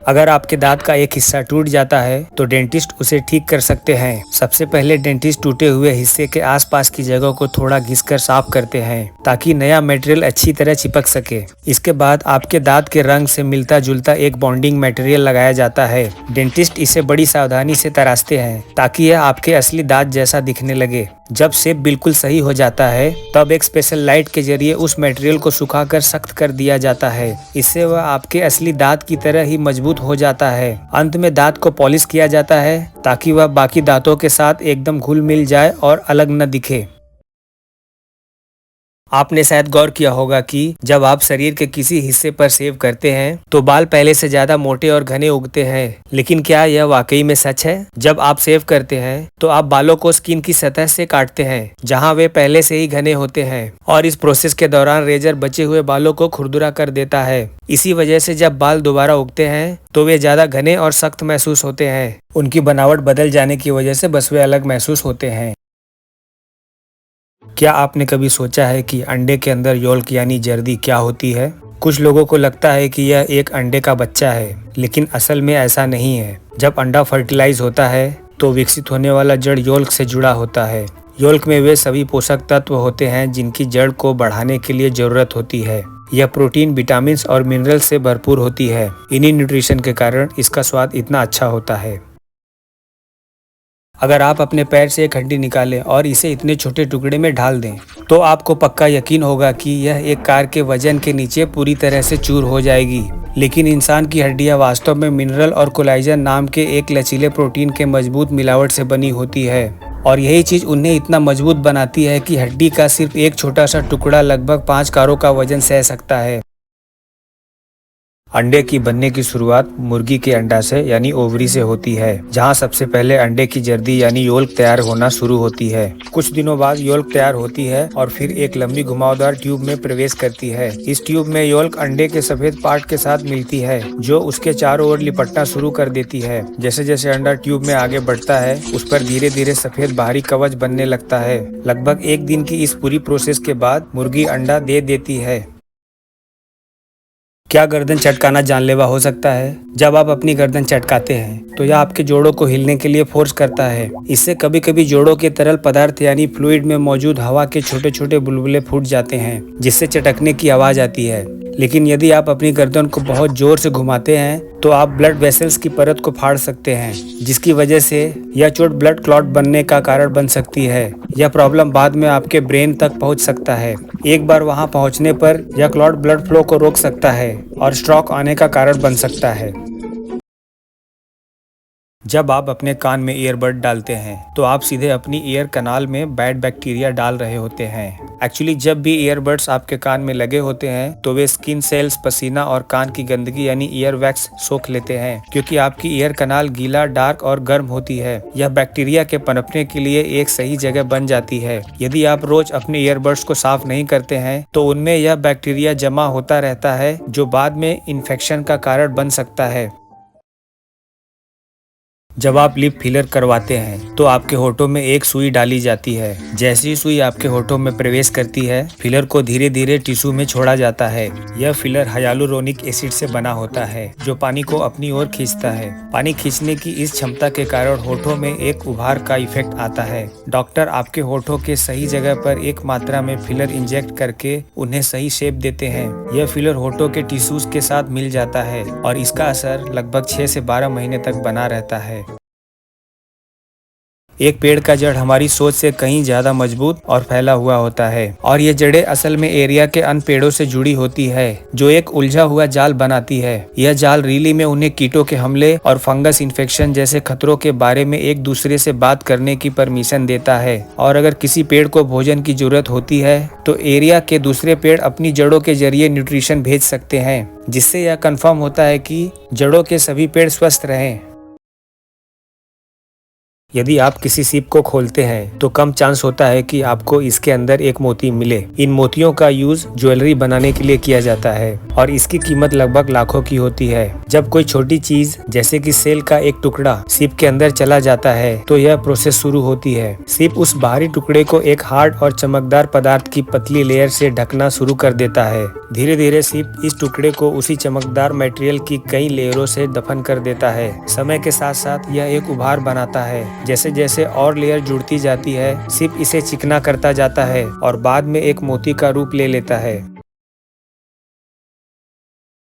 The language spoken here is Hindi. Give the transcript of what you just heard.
अगर आपके दांत का एक हिस्सा टूट जाता है तो डेंटिस्ट उसे ठीक कर सकते हैं। सबसे पहले डेंटिस्ट टूटे हुए हिस्से के आसपास की जगह को थोड़ा घिसकर साफ करते हैं ताकि नया मटेरियल अच्छी तरह चिपक सके। इसके बाद आपके दांत के रंग से मिलता जुलता एक बॉन्डिंग मटेरियल लगाया जाता है। डेंटिस्ट इसे बड़ी सावधानी से तराशते हैं ताकि यह आपके असली दांत जैसा दिखने लगे। जब शेप बिल्कुल सही हो जाता है तब एक स्पेशल लाइट के जरिए उस मटेरियल को सुखाकर सख्त कर दिया जाता है। इससे वह आपके असली दांत की तरह ही मजबूत हो जाता है। अंत में दांत को पॉलिश किया जाता है ताकि वह बाकी दांतों के साथ एकदम घुल मिल जाए और अलग न दिखे। आपने शायद गौर किया होगा कि जब आप शरीर के किसी हिस्से पर शेव करते हैं तो बाल पहले से ज्यादा मोटे और घने उगते हैं। लेकिन क्या यह वाकई में सच है? जब आप शेव करते हैं तो आप बालों को स्किन की सतह से काटते हैं जहां वे पहले से ही घने होते हैं, और इस प्रोसेस के दौरान रेजर बचे हुए बालों को खुरदुरा कर देता है। इसी वजह से जब बाल दोबारा उगते हैं तो वे ज्यादा घने और सख्त महसूस होते हैं। उनकी बनावट बदल जाने की वजह से बस वे अलग महसूस होते हैं। क्या आपने कभी सोचा है कि अंडे के अंदर योल्क यानी जर्दी क्या होती है? कुछ लोगों को लगता है कि यह एक अंडे का बच्चा है, लेकिन असल में ऐसा नहीं है। जब अंडा फर्टिलाइज होता है तो विकसित होने वाला जड़ योल्क से जुड़ा होता है। योल्क में वे सभी पोषक तत्व होते हैं जिनकी जड़ को बढ़ाने के लिए जरूरत होती है। यह प्रोटीन, विटामिन और मिनरल से भरपूर होती है। इन्हीं न्यूट्रिशन के कारण इसका स्वाद इतना अच्छा होता है। अगर आप अपने पैर से एक हड्डी निकालें और इसे इतने छोटे टुकड़े में ढाल दें तो आपको पक्का यकीन होगा कि यह एक कार के वजन के नीचे पूरी तरह से चूर हो जाएगी। लेकिन इंसान की हड्डियां वास्तव में मिनरल और कोलाजन नाम के एक लचीले प्रोटीन के मजबूत मिलावट से बनी होती है, और यही चीज उन्हें इतना मजबूत बनाती है कि हड्डी का सिर्फ एक छोटा सा टुकड़ा लगभग 5 कारों का वजन सह सकता है। अंडे की बनने की शुरुआत मुर्गी के अंडा से यानी ओवरी से होती है, जहां सबसे पहले अंडे की जर्दी यानी योल्क तैयार होना शुरू होती है। कुछ दिनों बाद योल्क तैयार होती है और फिर एक लंबी घुमावदार ट्यूब में प्रवेश करती है। इस ट्यूब में योल्क अंडे के सफेद पार्ट के साथ मिलती है जो उसके चारों ओर लिपटना शुरू कर देती है। जैसे जैसे अंडा ट्यूब में आगे बढ़ता है उस पर धीरे धीरे सफेद बाहरी कवच बनने लगता है। लगभग 1 दिन की इस पूरी प्रोसेस के बाद मुर्गी अंडा दे देती है। क्या गर्दन चटकाना जानलेवा हो सकता है? जब आप अपनी गर्दन चटकाते हैं तो यह आपके जोड़ों को हिलने के लिए फोर्स करता है। इससे कभी कभी जोड़ों के तरल पदार्थ यानी फ्लूइड में मौजूद हवा के छोटे छोटे बुलबुले फूट जाते हैं, जिससे चटकने की आवाज आती है। लेकिन यदि आप अपनी गर्दन को बहुत जोर से घुमाते हैं तो आप ब्लड वेसल्स की परत को फाड़ सकते हैं, जिसकी वजह से यह चोट ब्लड क्लॉट बनने का कारण बन सकती है। यह प्रॉब्लम बाद में आपके ब्रेन तक पहुंच सकता है। एक बार वहां पहुंचने पर यह क्लॉट ब्लड फ्लो को रोक सकता है और स्ट्रोक आने का कारण बन सकता है। जब आप अपने कान में ईयरबड डालते हैं तो आप सीधे अपनी ईयर कनाल में बैड बैक्टीरिया डाल रहे होते हैं। एक्चुअली जब भी ईयरबड्स आपके कान में लगे होते हैं तो वे स्किन सेल्स, पसीना और कान की गंदगी यानी ईयर वैक्स सोख लेते हैं, क्योंकि आपकी ईयर कनाल गीला, डार्क और गर्म होती है। यह बैक्टीरिया के पनपने के लिए एक सही जगह बन जाती है। यदि आप रोज अपने ईयरबड्स को साफ नहीं करते हैं तो उनमें यह बैक्टीरिया जमा होता रहता है जो बाद में इन्फेक्शन का कारण बन सकता है। जब आप लिप फिलर करवाते हैं तो आपके होठों में एक सुई डाली जाती है। जैसे ही सुई आपके होठों में प्रवेश करती है, फिलर को धीरे धीरे टिश्यू में छोड़ा जाता है। यह फिलर हाइलुरोनिक एसिड से बना होता है जो पानी को अपनी ओर खींचता है। पानी खींचने की इस क्षमता के कारण होठों में एक उभार का इफेक्ट आता है। डॉक्टर आपके होठों के सही जगह पर एक मात्रा में फिलर इंजेक्ट करके उन्हें सही शेप देते हैं। यह फिलर होठों के टिश्यूज के साथ मिल जाता है और इसका असर लगभग 6 से 12 महीने तक बना रहता है। एक पेड़ का जड़ हमारी सोच से कहीं ज्यादा मजबूत और फैला हुआ होता है, और ये जड़ें असल में एरिया के अन्य पेड़ों से जुड़ी होती है जो एक उलझा हुआ जाल बनाती है। यह जाल रीली में उन्हें कीटों के हमले और फंगस इन्फेक्शन जैसे खतरों के बारे में एक दूसरे से बात करने की परमिशन देता है। और अगर किसी पेड़ को भोजन की जरूरत होती है तो एरिया के दूसरे पेड़ अपनी जड़ों के जरिए न्यूट्रिशन भेज सकते हैं, जिससे यह कंफर्म होता है कि जड़ों के सभी पेड़ स्वस्थ रहें। यदि आप किसी सीप को खोलते हैं तो कम चांस होता है कि आपको इसके अंदर एक मोती मिले। इन मोतियों का यूज ज्वेलरी बनाने के लिए किया जाता है और इसकी कीमत लगभग लाखों की होती है। जब कोई छोटी चीज जैसे कि सेल का एक टुकड़ा सिप के अंदर चला जाता है तो यह प्रोसेस शुरू होती है। सिप उस बाहरी टुकड़े को एक हार्ड और चमकदार पदार्थ की पतली लेयर से ढकना शुरू कर देता है। धीरे धीरे सिप इस टुकड़े को उसी चमकदार मटेरियल की कई लेयरों से दफन कर देता है। समय के साथ साथ यह एक उभार बनाता है। जैसे जैसे और लेयर जुड़ती जाती है, सिप इसे चिकना करता जाता है और बाद में एक मोती का रूप ले लेता है।